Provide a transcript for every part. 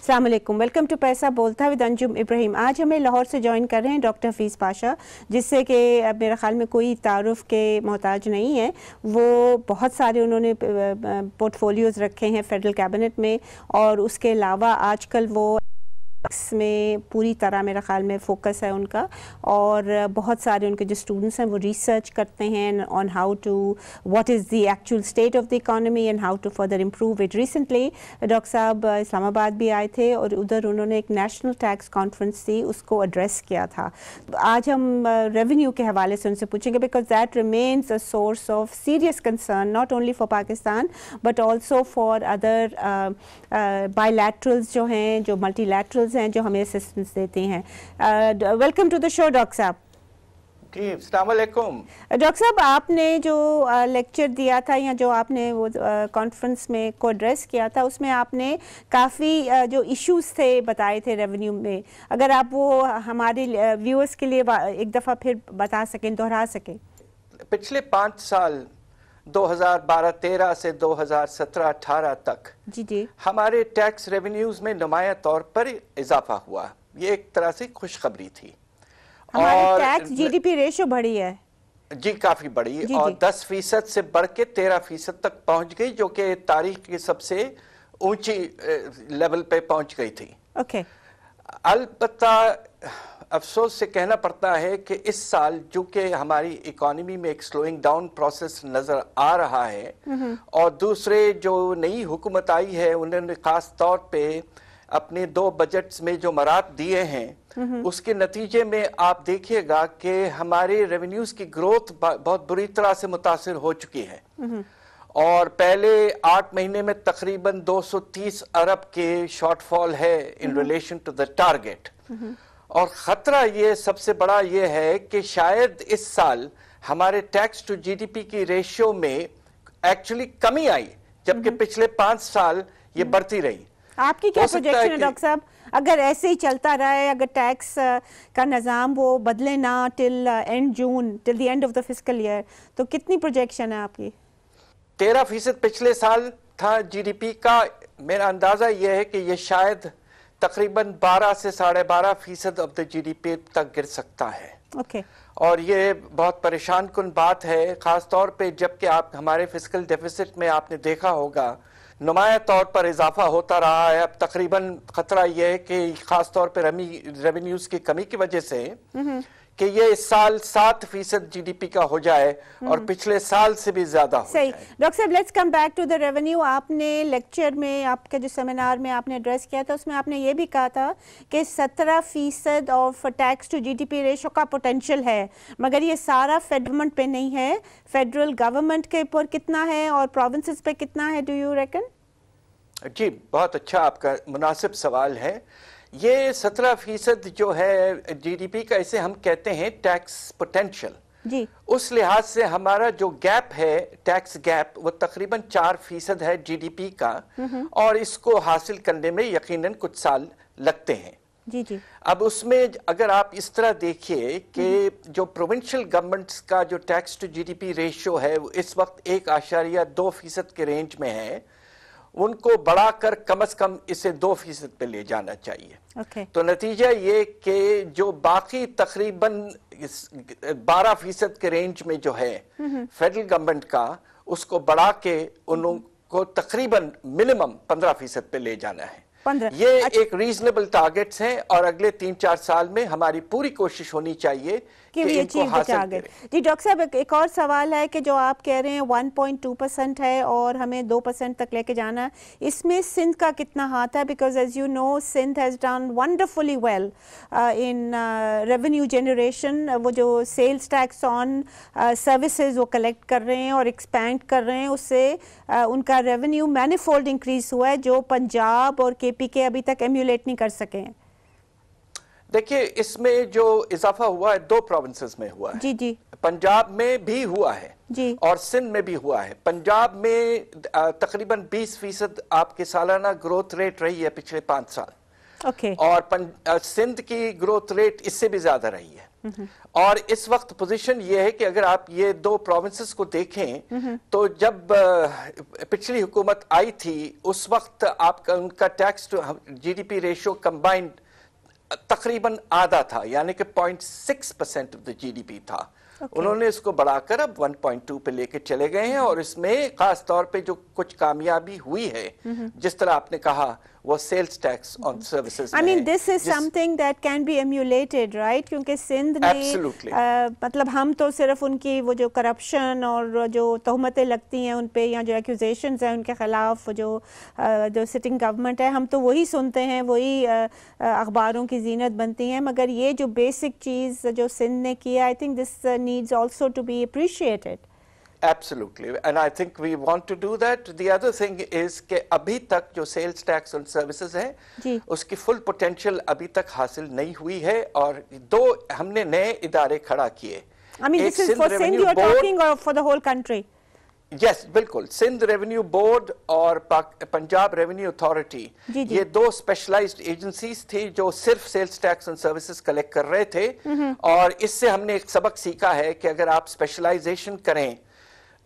अस्सलाम वालेकुम, welcome to पैसा बोलता विद अंजुम इब्राहिम। आज हमें लाहौर से ज्वाइन कर रहे हैं डॉक्टर हफीज़ पाशा, जिससे कि मेरे ख़्याल में कोई तारुफ के मोहताज नहीं है। वो बहुत सारे उन्होंने पोर्टफोलियोज़ रखे हैं फेडरल कैबिनेट में, और उसके अलावा आजकल वो में पूरी तरह मेरा ख़्याल में फ़ोकस है उनका, और बहुत सारे उनके जो स्टूडेंट्स हैं वो रिसर्च करते हैं on how to what is the actual state of the economy and how to further improve it. Recently doctor साहब इस्लामाबाद भी आए थे और उधर उन्होंने एक नेशनल टैक्स कॉन्फ्रेंस थी, उसको एड्रेस किया था। आज हम रेवेन्यू के हवाले से उनसे पूछेंगे, because that remains a source of serious concern not only for Pakistan but also for other bilaterals जो हैं, जो मल्टीलैटरल्स हैं, जो हमें असिस्टेंस देते हैं। Welcome to the show doctor साहब। जी, अस्सलाम वालेकुम। डॉक्टर साहब, आपने जो लेक्चर दिया था या जो आपने वो कॉन्फ्रेंस में को एड्रेस किया था, उसमें आपने काफ़ी जो इश्यूज थे बताए थे रेवेन्यू में। अगर आप वो हमारे व्यूअर्स के लिए एक दफ़ा फिर बता सकें, दोहरा सकें। पिछले 5 साल 2012-13 से 2017-18 तक जी हमारे टैक्स रेवेन्यूज में नुमाया तौर पर इजाफा हुआ। ये एक तरह से खुशखबरी थी। हमारी टैक्स जीडीपी रेशो बढ़ी है जी, काफी बढ़ी, और 10% से बढ़ के 13% तक पहुंच गई, जो कि तारीख की सबसे ऊंची लेवल पे पहुंच गई थी। ओके। अलबत्ता अफसोस से कहना पड़ता है कि इस साल जो कि हमारी इकोनॉमी में एक स्लोइंग डाउन प्रोसेस नजर आ रहा है, और दूसरे जो नई हुकूमत आई है उन्होंने खास तौर पे अपने 2 बजट्स में जो मरात दिए हैं, उसके नतीजे में आप देखिएगा कि हमारे रेवेन्यूज की ग्रोथ बहुत बुरी तरह से मुतासिर हो चुकी है। और पहले 8 महीने में तकरीबन 230 अरब के शॉर्टफॉल है in relation to the target. और खतरा ये सबसे बड़ा ये है कि शायद इस साल हमारे टैक्स टू जीडीपी की रेशियो में एक्चुअली कमी आई, जबकि पिछले 5 साल ये बढ़ती रही। आपकी क्या प्रोजेक्शन है डॉक्टर साहब? अगर ऐसे ही चलता रहा है, अगर टैक्स का निज़ाम वो बदले ना till and June, till the end of the fiscal year, तो कितनी प्रोजेक्शन है आपकी? 13% पिछले साल था जीडीपी का। मेरा अंदाजा ये है कि ये शायद तकरीबन 12 से 12.5% ऑफ द जीडीपी तक गिर सकता है। ओके। और ये बहुत परेशान कुन बात है, खास तौर पे जबकि आप हमारे फिस्कल डेफिसिट में आपने देखा होगा नुमाया तौर पर इजाफा होता रहा है। अब तकरीबन खतरा ये है कि खास तौर पे रेवेन्यूज की कमी की वजह से कि ये इस साल 7% जीडीपी का हो जाए और पिछले साल से भी ज्यादा हो सही। जाए। डॉक्टर साहब, let's come back to the revenue. आपने लेक्चर में, आपके जो सेमिनार में आपने एड्रेस किया था, उसमें आपने ये भी कहा था कि 17% of tax to GDP ratio का पोटेंशियल है, मगर ये सारा फेडरल पे नहीं है। फेडरल गवर्नमेंट के ऊपर कितना है और प्रोविंसेस पे कितना है, डू यू रेकन? जी, बहुत अच्छा, आपका मुनासिब सवाल है। ये 17% जो है जीडीपी का, इसे हम कहते हैं टैक्स पोटेंशियल जी। उस लिहाज से हमारा जो गैप है, टैक्स गैप, वो तकरीबन 4% है जीडीपी का, और इसको हासिल करने में यकीनन कुछ साल लगते हैं। जी जी। अब उसमें अगर आप इस तरह देखिए कि जो प्रोविंशियल गवर्नमेंट्स का जो टैक्स टू जीडीपी रेशियो है वो इस वक्त 1.2% के रेंज में है, उनको बढ़ाकर कम से कम इसे 2% पे ले जाना चाहिए। तो नतीजा ये कि जो बाकी तकरीबन 12% के रेंज में जो है फेडरल गवर्नमेंट का, उसको बढ़ा के उनको तकरीबन मिनिमम 15% पे ले जाना है। ये एक रीजनेबल टारगेट्स हैं, और अगले 3-4 साल में हमारी पूरी कोशिश होनी चाहिए कि इनको हासिल करें। जी डॉक्टर साहब, एक और सवाल है कि जो आप कह रहे हैं 1.2% है और हमें 2% तक लेके जाना है, इसमें सिंध का कितना हाथ है? Because as you know Sindh has done wonderfully well in revenue generation. वो जो सेल्स टैक्स ऑन सर्विसेज वो कलेक्ट कर रहे हैं और एक्सपैंड कर रहे हैं, उससे उनका रेवेन्यू मैनीफोल्ड इंक्रीज हुआ है, जो पंजाब और केपी अभी तक एम्यूलेट नहीं कर सके हैं। देखिए, इसमें जो इजाफा हुआ है 2 प्रोविंसेस में हुआ है। जी जी। पंजाब में भी हुआ है जी, और सिंध में भी हुआ है। पंजाब में तकरीबन 20% आपके सालाना ग्रोथ रेट रही है पिछले 5 साल। ओके। और सिंध की ग्रोथ रेट इससे भी ज्यादा रही है। اور اس وقت پوزیشن یہ ہے کہ اگر آپ یہ دو پروونسز کو دیکھیں تو جب پچھلی حکومت آئی تھی اس وقت آپ کا ان کا tax to G D P ratio combined تقریباً آدھا تھا، یعنی کہ 0.6% of the G D P تھا. انہوں نے اس کو بڑھا کر اب 1.2 پہ لے کے چلے گئے ہیں، اور اس میں خاص طور پہ جو کچھ کامیابی ہوئی ہے جس طرح آپ نے کہا وہ sales tax on services. I mean this is something that can be emulated, right? کیونکہ سندھ میں مطلب ہم تو صرف ان کی وہ جو کرپشن اور جو تہمتیں لگتی ہیں ان پہ یا جو ایکوزیشنز ہیں ان کے خلاف جو سٹنگ گورنمنٹ ہے ہم تو وہی سنتے ہیں، وہی اخباروں کی زینت بنتی ہیں، مگر یہ جو بیسک چیز جو سندھ نے کیا I think this needs also to be appreciated. Absolutely, and I think we want to do that. The other thing is کہ ابھی تک جو سیلز ٹیکس on services ہے اس کی فل پوٹینشیل ابھی تک حاصل نہیں ہوئی ہے، اور دو ہم نے نئے ادارے کھڑا کیے. I mean this is for Sindh you are talking or for the whole country? Yes, بالکل. سندھ ریونیو بورڈ اور پنجاب ریونیو اتھارٹی یہ دو اسپیشلائزڈ ایجنسیز تھی جو صرف سیلز ٹیکس اور سروسز کلیکٹ کر رہے تھے، اور اس سے ہم نے ایک سبق سیکھا ہے کہ اگر آپ اسپیشلائزیشن کریں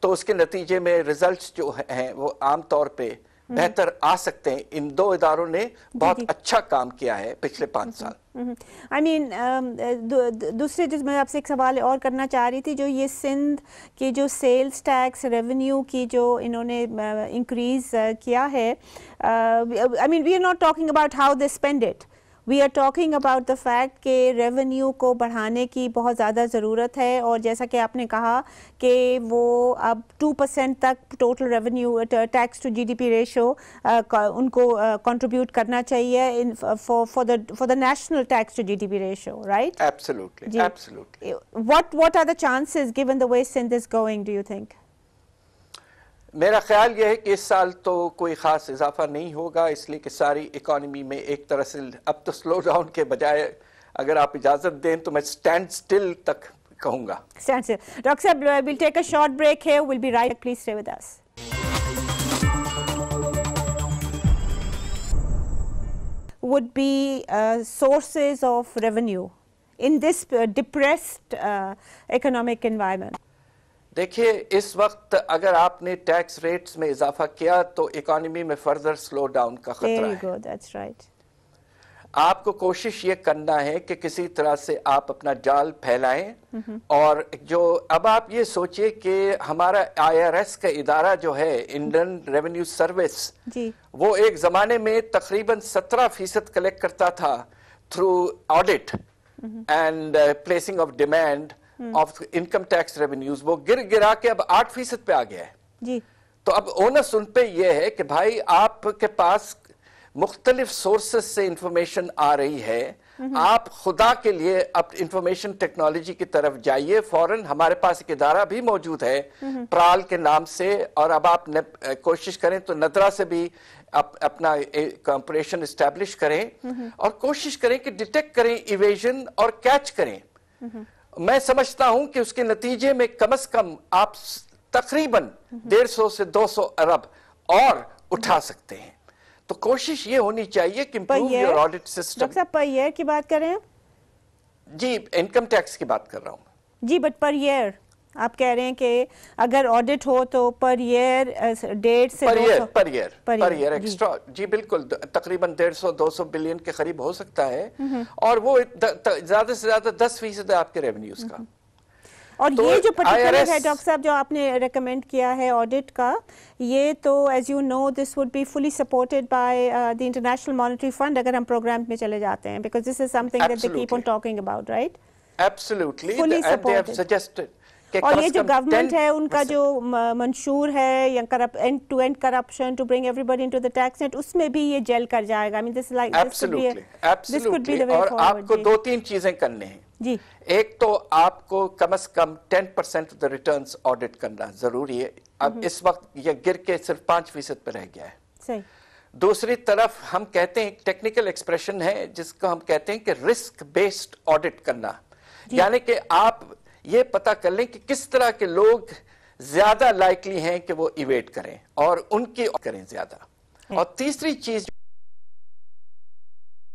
تو اس کے نتیجے میں ریزلٹس جو ہیں وہ عام طور پہ بہتر آ سکتے ہیں. ان دو اداروں نے بہت اچھا کام کیا ہے پچھلے 5 سال. I mean دوسرے جس میں آپ سے ایک سوال اور کرنا چاہ رہی تھی، جو یہ سندھ کی جو سیلز ٹیکس ریونیو کی جو انہوں نے انکریز کیا ہے، I mean we are not talking about how they spend it. We are talking about the fact کہ ریونیو کو بڑھانے کی بہت زیادہ ضرورت ہے، اور جیسا کہ آپ نے کہا کہ وہ اب 2% تک total revenue tax to G D P ریشو ان کو کنٹریبیوٹ کرنا چاہیے for the national tax to GDP ratio, right? Absolutely, absolutely. What are the chances given the way Sindh is going, do you think? میرا خیال یہ ہے کہ اس سال تو کوئی خاص اضافہ نہیں ہوگا، اس لیے کہ ساری اکانومی میں ایک طرح سے اب تو سلو ڈاؤن کے بجائے اگر آپ اجازت دیں تو میں اسٹینڈ سٹل تک کہوں گا. ڈاکٹر صاحب we'll take a short break here, we'll be right back, please stay with us. Would be sources of revenue in this depressed economic environment. دیکھیے اس وقت اگر آپ نے ٹیکس ریٹس میں اضافہ کیا تو اکانومی میں فردر سلو ڈاؤن کا خطرہ ہے. That's right. آپ کو کوشش یہ کرنا ہے کہ کسی طرح سے آپ اپنا جال پھیلائیں، اور جو اب آپ یہ سوچئے کہ ہمارا IRS کا ادارہ جو ہے انڈین ریونیو سروس وہ ایک زمانے میں تقریباً 17% کلیکٹ کرتا تھا through audit and placing of demand of income tax revenues, وہ گرا کے اب 8% پہ آ گیا ہے. تو اب اونس ان پہ یہ ہے کہ بھائی آپ کے پاس مختلف سورسز سے انفارمیشن آ رہی ہے، آپ خدا کے لیے اب انفارمیشن ٹیکنالوجی کی طرف جائیے. فوراً ہمارے پاس ایک ادارہ بھی موجود ہے پرال کے نام سے، اور اب آپ کوشش کریں تو ندرا سے بھی اپنا کمپریشن اسٹیبلش کریں، اور کوشش کریں کہ ڈیٹیکٹ کریں ایویژن اور کیچ کریں. میں سمجھتا ہوں کہ اس کے نتیجے میں کم از کم آپ تقریباً 150 سے 200 ارب اور اٹھا سکتے ہیں. تو کوشش یہ ہونی چاہیے کہ improve your audit system. Doctor صاحب پر ایئر کی بات کر رہے ہیں؟ جی انکم ٹیکس کی بات کر رہا ہوں. جی بٹ پر ایئر آپ کہہ رہے ہیں کہ اگر آڈٹ ہو تو پر ایئر 1.5 سے 200 پر ایئر ایکسٹرا. جی بالکل تقریباً 150-200 بلین کے قریب ہو سکتا ہے، اور وہ زیادہ سے زیادہ 10% ہے آپ کے ریونیوز کا. اور یہ جو پرٹیکولر ہے ڈاکٹر صاحب جو آپ نے ریکمینڈ کیا ہے آڈٹ کا، یہ تو as you know this will be fully supported by the International Monetary Fund اگر ہم پروگرام میں چلے جاتے ہیں، because this is something that they keep on talking about, right? Absolutely, and they have suggested. اور یہ جو government ہے ان کا جو منشور ہے یا end to end corruption to bring everybody into the tax net, اس میں بھی یہ جیل کر جائے گا. I mean this like this could be the way اور forward. آپ کو 2-3 چیزیں کرنے ہیں. جی ایک تو آپ کو کم از کم 10% آف دا ریٹرنز آڈٹ کرنا ضروری ہے. اب اس وقت یہ گر کے صرف 5% پہ رہ گیا ہے. صحیح. دوسری طرف ہم کہتے ہیں ٹیکنیکل ایکسپریشن ہے جس کو ہم کہتے ہیں کہ رسک بیسڈ آڈٹ کرنا، یعنی کہ آپ یہ پتہ کر لیں کہ کس طرح کے لوگ زیادہ لائکلی ہیں کہ وہ ایویٹ کریں اور ان کی کریں زیادہ. اور تیسری چیز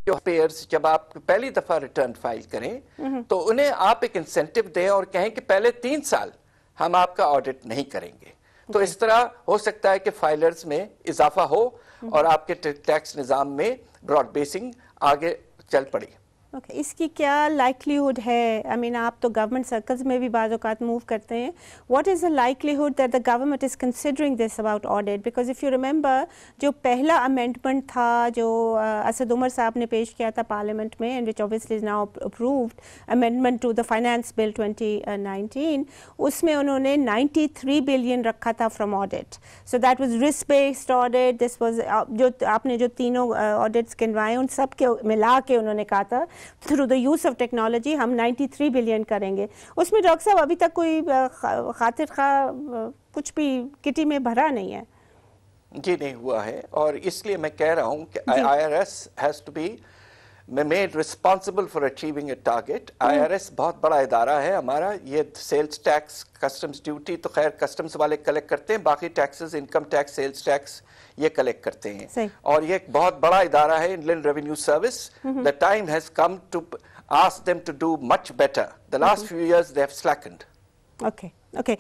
जो पेयर्स जब आप पहली दफा रिटर्न फाइल करें तो उन्हें आप एक इंसेंटिव दें और कहें कि पहले 3 साल हम आपका ऑडिट नहीं करेंगे। तो इस तरह हो सकता है कि फाइलर्स में इजाफा हो और आपके टैक्स निज़ाम में ब्रॉड बेसिंग आगे चल पड़ी। Okay. इसकी क्या लाइक्लीहुड है? I mean, आप तो गवर्नमेंट सर्कल्स में भी बाज़ औक़ात मूव करते हैं. What is the likelihood that the government is considering this about audit? Because if you remember, जो पहला अमेंडमेंट था जो असद उमर साहब ने पेश किया था पार्लियामेंट में, and which obviously is now approved, amendment to the finance bill 2019, उसमें उन्होंने 93 बिलियन रखा था from audit. So that was risk based audit. This was जो आपने जो तीनों ऑडिट्स गिनवाए उन सब के मिला के उन्होंने कहा था through the use of technology हम 93 बिलियन करेंगे। उसमें डॉक्टर साहब अभी तक कोई खातिर खा कुछ भी किटी में भरा नहीं है। जी नहीं हुआ है, और इसलिए मैं कह रहा हूँ कि IRS has to be made responsible for achieving a target. IRS बहुत बड़ा इदारा है हमारा। ये सेल्स टैक्स, कस्टम्स ड्यूटी तो खैर कस्टम्स वाले कलेक्ट करते हैं, बाकी taxes, income tax, sales tax ये कलेक्ट करते हैं, और ये एक बहुत बड़ा इदारा है, inland revenue service. The time has come to ask them to do much better. The last few years they have slackened. Okay.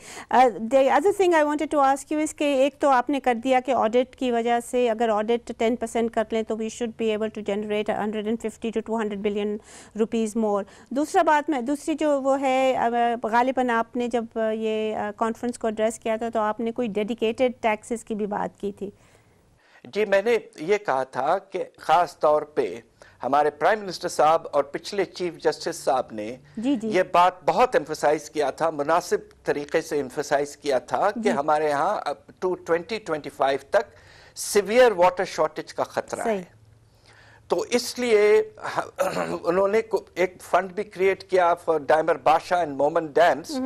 The other thing I wanted to ask you is कि एक तो आपने कर दिया कि audit की वजह से अगर ऑडिट 10% कर लें तो we should be able to generate 150 to 200 billion rupees more. दूसरी जो वो है, गालिबन आपने जब ये कॉन्फ्रेंस को एड्रेस किया था तो आपने कोई डेडिकेटेड टैक्सेस की भी बात की थी। जी, मैंने ये कहा था कि ख़ास तौर पे हमारे प्राइम मिनिस्टर साहब और पिछले चीफ जस्टिस साहब ने ये बात बहुत एम्फसाइज किया था, मुनासिब तरीके से एम्फसाइज किया था कि हमारे यहाँ टू 2025 तक सिवियर वाटर शॉर्टेज का खतरा है। तो इसलिए उन्होंने एक फंड भी क्रिएट किया for Diamer Bhasha and Mohmand dams,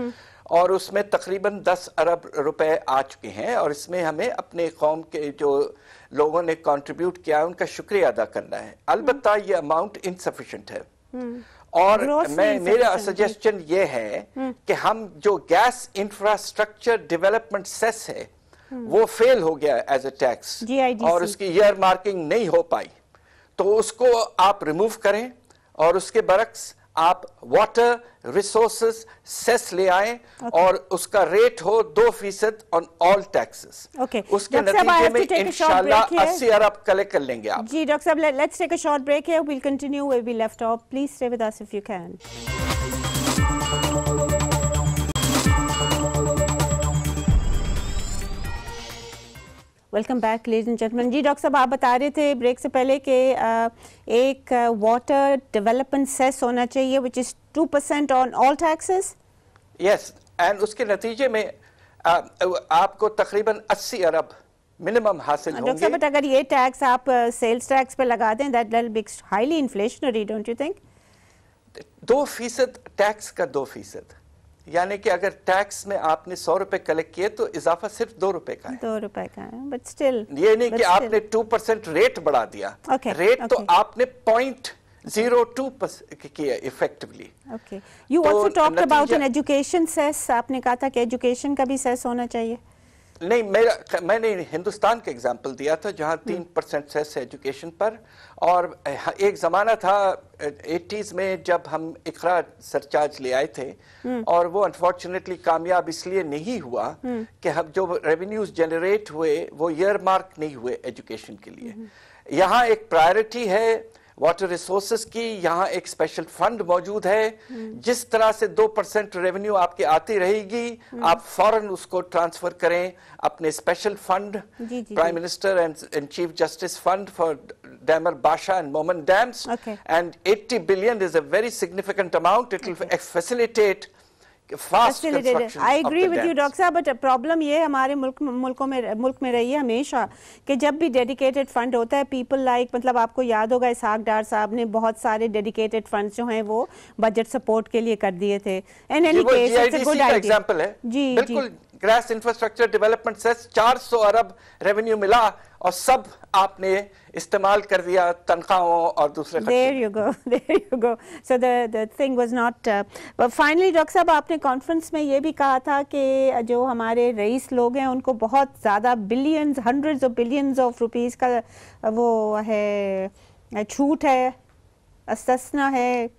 और उसमें तकरीबन 10 अरब रुपए आ चुके हैं, और इसमें हमें अपने कौम के जो लोगों ने कंट्रीब्यूट किया है उनका शुक्रिया अदा करना है। अलबत्ता ये अमाउंट इनसफिशिएंट है, और मेरा सजेशन ये है कि हम जो गैस इंफ्रास्ट्रक्चर डेवलपमेंट सेस है वो फेल हो गया एज ए टैक्स, और उसकी ईयर मार्किंग नहीं हो पाई, तो उसको आप रिमूव करें और उसके बरक्स आप वाटर रिसोर्सेज सेस ले आए और उसका रेट हो 2% ऑन ऑल टैक्सेस। उसके नतीजे में इंशाल्लाह 80 अरब कलेक्ट कर लेंगे आप। जी डॉक्टर साहब, let's take a short break here, we'll continue where we left off. Please stay with us if you can. Welcome back ladies and gentleman. जी डॉक्टर साहब, आप बता रहे थे ब्रेक से पहले कि एक वाटर डेवलपमेंट सेस होना चाहिए which is 2% on all taxes. Yes, and उसके नतीजे में आपको तकरीबन 80 अरब मिनिमम हासिल होंगे। डॉक्टर साहब, बट अगर ये टैक्स आप सेल्स टैक्स पे लगा दें, that will be highly inflationary, don't you think? 2% tax का 2%, यानी कि अगर टैक्स में आपने 100 रुपए कलेक्ट किए तो इजाफा सिर्फ 2 रुपए का है। 2 रुपए का है, बट स्टिल ये नहीं कि आपने 2% रेट बढ़ा दिया। रेट तो आपने 0.02% किया effectively. Okay, you also talked about an education cess. आपने कहा था कि एजुकेशन का भी सेस होना चाहिए। नहीं, मैंने हिंदुस्तान का एग्जांपल दिया था जहां 3% सेस है एजुकेशन पर, और एक ज़माना था 80s में जब हम इकरा सरचार्ज ले आए थे, और वो अनफॉर्चुनेटली कामयाब इसलिए नहीं हुआ कि हम जो रेवेन्यूज जनरेट हुए वो ईयर मार्क नहीं हुए एजुकेशन के लिए। यहाँ एक प्रायोरिटी है वाटर रिसोर्सेज की, यहाँ एक स्पेशल फंड मौजूद है, जिस तरह से 2% रेवेन्यू आपकी आती रहेगी आप फौरन उसको ट्रांसफर करें अपने special fund, prime minister and chief justice fund for Damer Basha and Moman dams, and 80 billion is a very significant amount. It will facilitate fast construction. I agree with you, Dr. Saab, but problem ये हमारे मुल्क में रही है हमेशा कि जब भी डेडिकेटेड फंड होता है, पीपल लाइक, मतलब आपको याद होगा इसहाक डार साहब ने बहुत सारे डेडिकेटेड फंड्स जो हैं वो बजट सपोर्ट के लिए कर दिए थे। In any case it's a good idea. Example है जी, बिल्कुल ग्रास इंफ्रास्ट्रक्चर डेवलपमेंट से 400 अरब रेवेन्यू मिला और सब आपने इस्तेमाल कर दिया तनख्वाहों और दूसरे खर्चे। There you go. So the thing was not. But finally, doctor साहब, आपने कॉन्फ्रेंस में ये भी कहा था कि जो हमारे रईस लोग हैं उनको बहुत ज़्यादा billions, hundreds of billions of rupees का वो है छूट है अस्तना है,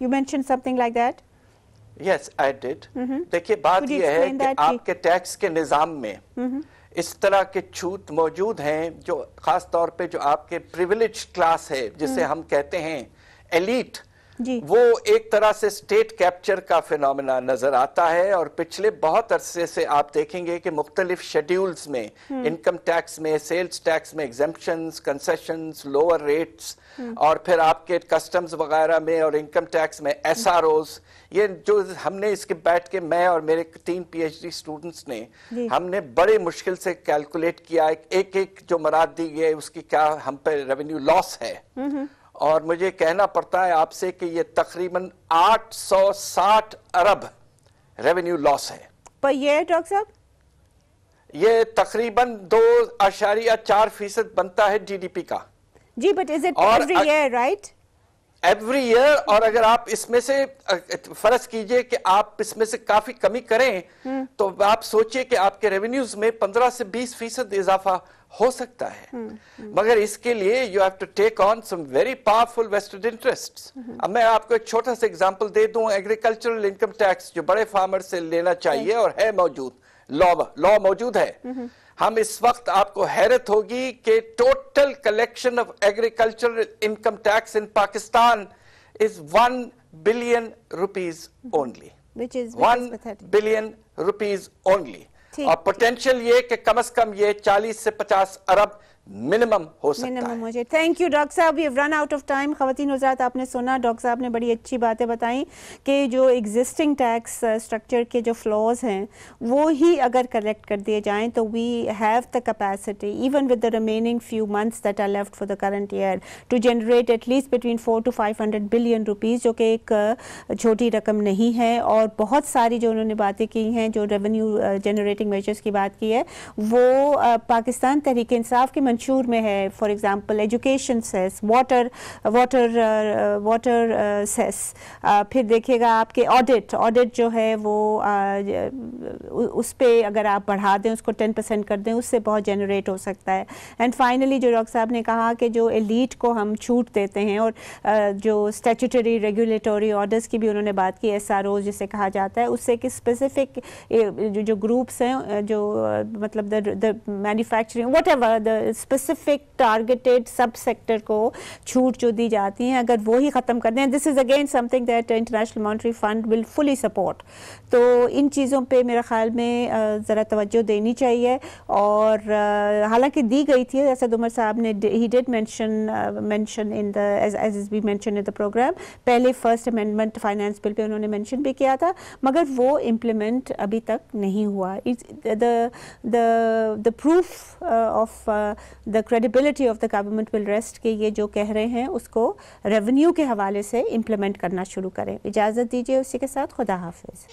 you mentioned something like that. Yes, I did. देखिए बात यह है कि आपके टैक्स के निज़ाम में इस तरह के छूट मौजूद हैं जो खास तौर पे जो आपके प्रिविलेज क्लास है जिसे हम कहते हैं एलीट, वो एक तरह से स्टेट कैप्चर का फिनोमेना नजर आता है। और पिछले बहुत अरसे से आप देखेंगे कि मुख्तलिफ शेड्यूल्स में इनकम टैक्स में, सेल्स टैक्स में एग्जेम्पशंस, कंसेशंस, लोअर रेट्स, और फिर आपके कस्टम्स वगैरह में और इनकम टैक्स में एसआरओज, ये जो हमने इसके बैठ के मैं और मेरे 3 PhD स्टूडेंट्स ने हमने बड़े मुश्किल से कैलकुलेट किया एक एक जो मराद दी गई उसकी क्या हम पे रेवेन्यू लॉस है। और मुझे कहना पड़ता है आपसे कि ये तकरीबन 860 अरब रेवेन्यू लॉस है पर ईयर। डॉक्टर साहब, ये तकरीबन 2.4% बनता है GDP का। जी, but is it every year, right? Every year. और अगर आप इसमें से फर्ज कीजिए कि आप इसमें से काफी कमी करें तो आप सोचिए कि आपके रेवेन्यूज में 15 से 20% इजाफा हो सकता है। मगर इसके लिए you have to take on some very powerful vested interests. अब मैं आपको एक छोटा सा एग्जांपल दे दूं, एग्रीकल्चरल इनकम टैक्स जो बड़े फार्मर से लेना चाहिए और है मौजूद, लॉ मौजूद है। हम इस वक्त आपको हैरत होगी कि total collection of agricultural income tax in Pakistan is 1 billion rupees only, 1 billion rupees only. और पोटेंशियल ये कि कम से कम ये 40 से 50 अरब मिनिमम हो सकता है। मुझे थैंक यू डॉक्टर साहब, we have run out of time. ख़वातीन हज़रात, आपने सुना, डॉक्टर साहब ने बड़ी अच्छी बातें बताई कि जो एग्जिस्टिंग टैक्स स्ट्रक्चर के जो फ्लॉज हैं वो ही अगर करेक्ट कर दिए जाएं तो we have the capacity even with the remaining few months that are left for the current year to generate at least between 4 to 500 billion rupees, जो कि एक छोटी रकम नहीं है। और बहुत सारी जो उन्होंने बातें की हैं, जो रेवेन्यू जनरेटिंग मेजर्स की बात की है, वो पाकिस्तान तहरीक इंसाफ के मंशूर में है। For example education cess, water cess, फिर देखिएगा आपके ऑडिट जो है वो उस पे अगर आप बढ़ा दें, उसको 10% कर दें, उससे बहुत जनरेट हो सकता है। एंड फाइनली जो डॉक्टर साहब ने कहा कि जो एलीट को हम छूट देते हैं, और जो स्टैट्यूटरी रेगुलेटरी ऑर्डर्स की भी उन्होंने बात की, SRO जिसे कहा जाता है, उससे कि स्पेसिफिक जो ग्रुप्स हैं, जो मतलब the manufacturing whatever the specific targeted सब सेक्टर को छूट जो दी जाती हैं, अगर वो ही ख़त्म कर दें, this is again something that international monetary fund will fully support. तो इन चीज़ों पे मेरे ख्याल में ज़रा तवज्जो देनी चाहिए। और हालांकि दी गई थी, जैसे उमर साहब ने ही did mention in the as we mention in the programme, पहले फर्स्ट अमेंडमेंट फाइनेंस बिल पे उन्होंने मेंशन भी किया था, मगर वो इम्प्लीमेंट अभी तक नहीं हुआ। The proof of the credibility of the government will rest के ये जो कह रहे हैं उसको रेवेन्यू के हवाले से इम्प्लीमेंट करना शुरू करें। इजाज़त दीजिए उसी के साथ, खुदा हाफिज़।